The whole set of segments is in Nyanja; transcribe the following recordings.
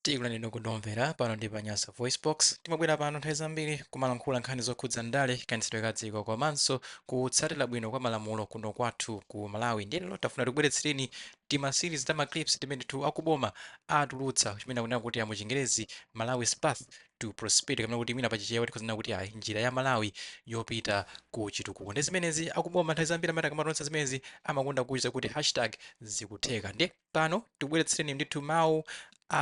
Tikulanira kudomvera pano ndi pa Nyasa VoiceBox. Timabwera pano nthawi zambiri kumalankhula nkhani zokhudza ndale kanitsidwe ka dziko komanso kutsatira bwino kwa malamulo kuno kwathu ku Malawi. Ndiye lero tafuna tikubweretsereni series ta clips timene akuboma atulutsa chimene akunena kuti mu Chingerezi Malawi's path to prosperity, kamene kuti mwina pachichewa tikhozana kuti njira ya Malawi yopita ku chitukuko. Ndi zimenezi akuboma nthawi zambiri amene akamatulutsa zimenezi amakonda kuchita kuti #zikutheka. Ndiye pano tikubweretsereni ndithu mawu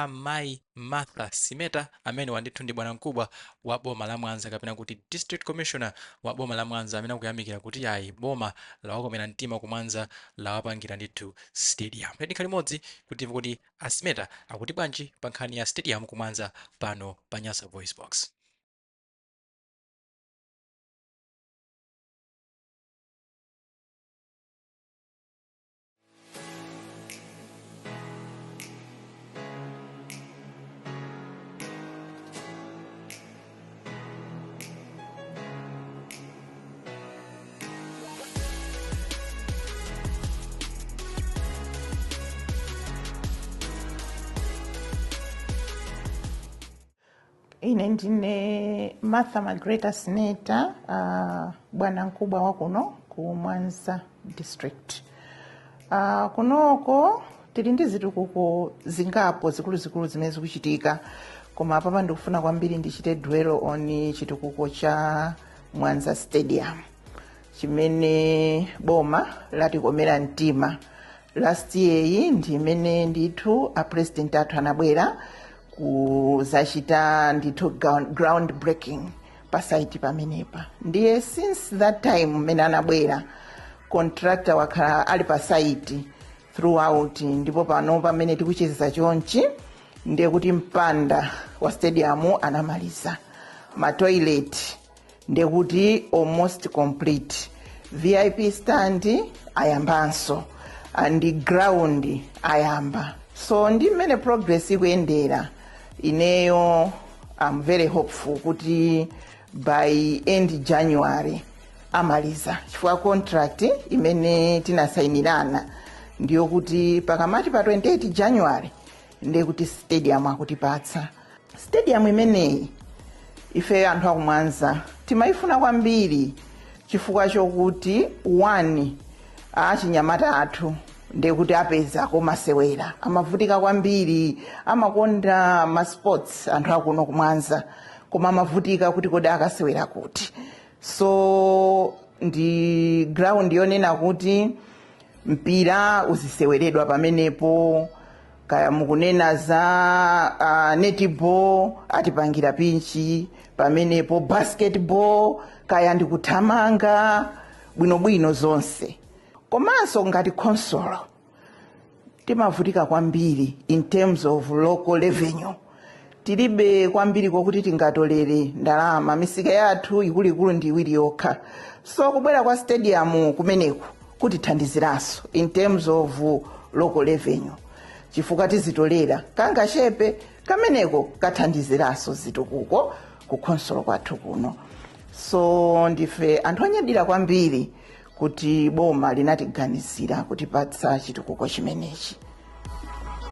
Mai Martha Simeta amene wandithu ndi bwana mkubwa wa boma la Mwanza kapena kuti district commissioner wa boma la Mwanza amene akuyamikira kuti boma lawakomera mtima ku Mwanza lawapangira ndithu stadium. Ndikhali limodzi kuti Asimeta akuti bwanji pa nkhani ya stadium ku Mwanza pano pa Nyasa VoiceBox. Ine ndine Martha Margareta Simeta, bwana mkubwa wa kuno ku Mwanza District. Kunoko tili ndi zitukuko zingapo zikulu zimene zikuchitika, koma papa ndikufuna kwambiri ndichite dwell on chitukuko cha Mwanza Stadium chimene boma latikomera mtima. Last year ndi imene ndithu President athu anabwera kuzachita ndithu ground breaking pa site pamenepa. Ndiye since that time mmene anabwera contractor wakhala ali pa site throughout, ndipo pano pamene tikucheza chonchi ndiye kuti mpanda wa stadium anamaliza, ma toilet ndiye kuti almost complete, VIP stand ayambanso and ground ayamba. So ndi mmene progress ikuyendera. Ineyo I'm very hopeful kuti by end January amaliza, chifukwa contract imene tinasainirana ndiyo kuti pakamati pa 28 January ndiye kuti stadium akutipatsa. Stadium imeneyi ife anthu aku Mwanza timayifuna kwambiri chifukwa chokuti achinyamata athu ndiye kuti apeza komasewera, amavutika kwambiri, amakonda ma sports anthu akuno ku Mwanza, koma amavutika kuti kodi akasewera kuti. So ndi ground yonena kuti mpira uziseweredwa pamenepo, kaya mukunena za netball atipangira pinchi pamenepo, basketball kaya ndikuthamanga bwinobwino zonse. Komanso ngati console timavutika kwambiri in terms of local revenue, tilibe kwambiri kokuti tingatolere ndalama, misika yathu ikuluikulu ndi iwiri yokha. So kubwera kwa stadium kumeneku kutithandiziranso in terms of local revenue, chifukwa tizitolera kangachepe kameneko kathandiziranso zitukuko ku console kwathu kuno. So ndife anthu anyadira kwambiri kuti boma linatiganizira kutipatsa chitukuko chimenechi.